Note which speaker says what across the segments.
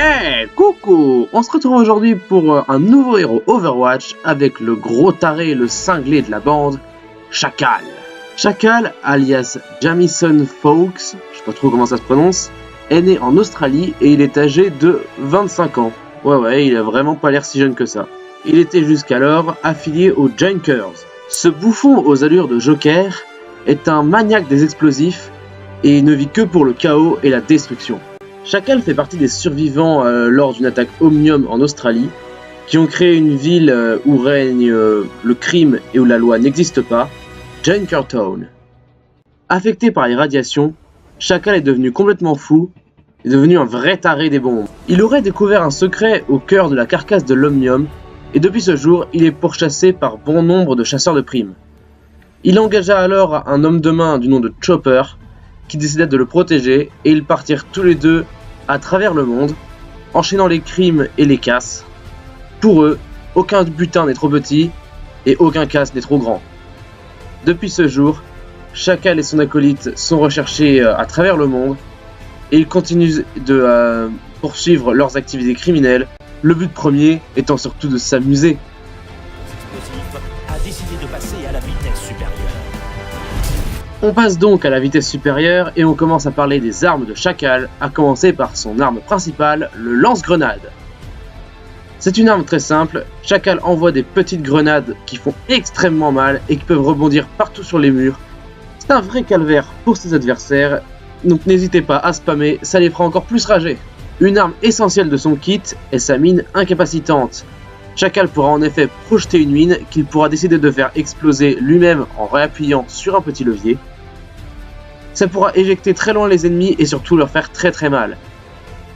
Speaker 1: Hey, coucou! On se retrouve aujourd'hui pour un nouveau héros Overwatch avec le gros taré et le cinglé de la bande, Chacal. Chacal, alias Jamison Fawkes, je sais pas trop comment ça se prononce, est né en Australie et il est âgé de 25 ans. Ouais, il a vraiment pas l'air si jeune que ça. Il était jusqu'alors affilié aux Junkers. Ce bouffon aux allures de Joker est un maniaque des explosifs et il ne vit que pour le chaos et la destruction. Chacal fait partie des survivants lors d'une attaque Omnium en Australie, qui ont créé une ville où règne le crime et où la loi n'existe pas, Junkertown. Affecté par les radiations, Chacal est devenu complètement fou, est devenu un vrai taré des bombes. Il aurait découvert un secret au cœur de la carcasse de l'Omnium, et depuis ce jour, il est pourchassé par bon nombre de chasseurs de primes. Il engagea alors un homme de main du nom de Chopper, qui décida de le protéger, et ils partirent tous les deux à travers le monde, enchaînant les crimes et les casses. Pour eux, aucun butin n'est trop petit, et aucun casse n'est trop grand. Depuis ce jour, Chacal et son acolyte sont recherchés à travers le monde, et ils continuent de poursuivre leurs activités criminelles, le but premier étant surtout de s'amuser.
Speaker 2: L'explosif a décidé de passer à la vitesse supérieure.
Speaker 1: On passe donc à la vitesse supérieure et on commence à parler des armes de Chacal, à commencer par son arme principale, le lance-grenade. C'est une arme très simple, Chacal envoie des petites grenades qui font extrêmement mal et qui peuvent rebondir partout sur les murs. C'est un vrai calvaire pour ses adversaires, donc n'hésitez pas à spammer, ça les fera encore plus rager. Une arme essentielle de son kit est sa mine incapacitante. Chacal pourra en effet projeter une mine qu'il pourra décider de faire exploser lui-même en réappuyant sur un petit levier. Ça pourra éjecter très loin les ennemis et surtout leur faire très mal.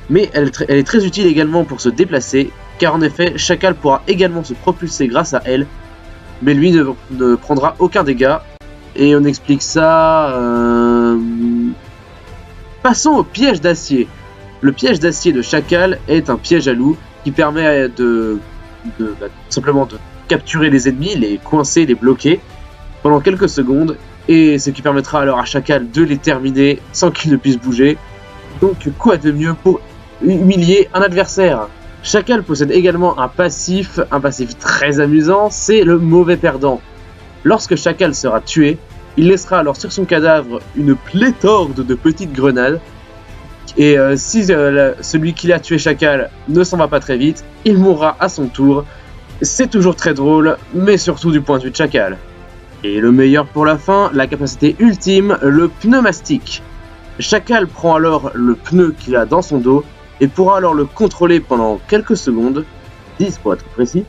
Speaker 1: Mais elle est très utile également pour se déplacer, car en effet Chacal pourra également se propulser grâce à elle, mais lui ne prendra aucun dégât, et on explique ça... Passons au piège d'acier. Le piège d'acier de Chacal est un piège à loup qui permet simplement de capturer les ennemis, les coincer, les bloquer pendant quelques secondes, et ce qui permettra alors à Chacal de les terminer sans qu'il ne puisse bouger. Donc quoi de mieux pour humilier un adversaire? Chacal possède également un passif très amusant, c'est le mauvais perdant. Lorsque Chacal sera tué, il laissera alors sur son cadavre une pléthore de petites grenades, et si celui qui a tué Chacal ne s'en va pas très vite, il mourra à son tour. C'est toujours très drôle, mais surtout du point de vue de Chacal. Et le meilleur pour la fin, la capacité ultime, le pneumastique. Chacal prend alors le pneu qu'il a dans son dos et pourra alors le contrôler pendant quelques secondes, 10 pour être précis,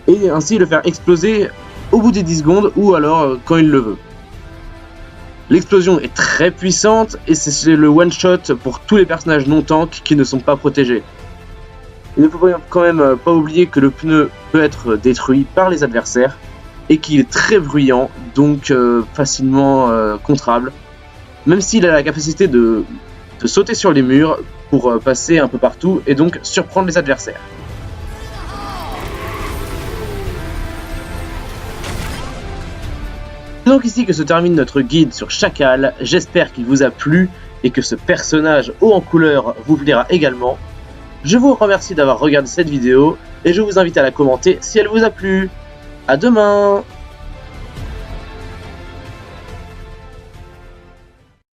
Speaker 1: et ainsi le faire exploser au bout des 10 secondes ou alors quand il le veut. L'explosion est très puissante et c'est le one-shot pour tous les personnages non-tank qui ne sont pas protégés. Il ne faut quand même pas oublier que le pneu peut être détruit par les adversaires et qu'il est très bruyant, donc facilement contrable, même s'il a la capacité de sauter sur les murs pour passer un peu partout et donc surprendre les adversaires. C'est donc ici que se termine notre guide sur Chacal, j'espère qu'il vous a plu et que ce personnage haut en couleur vous plaira également. Je vous remercie d'avoir regardé cette vidéo et je vous invite à la commenter si elle vous a plu. À demain!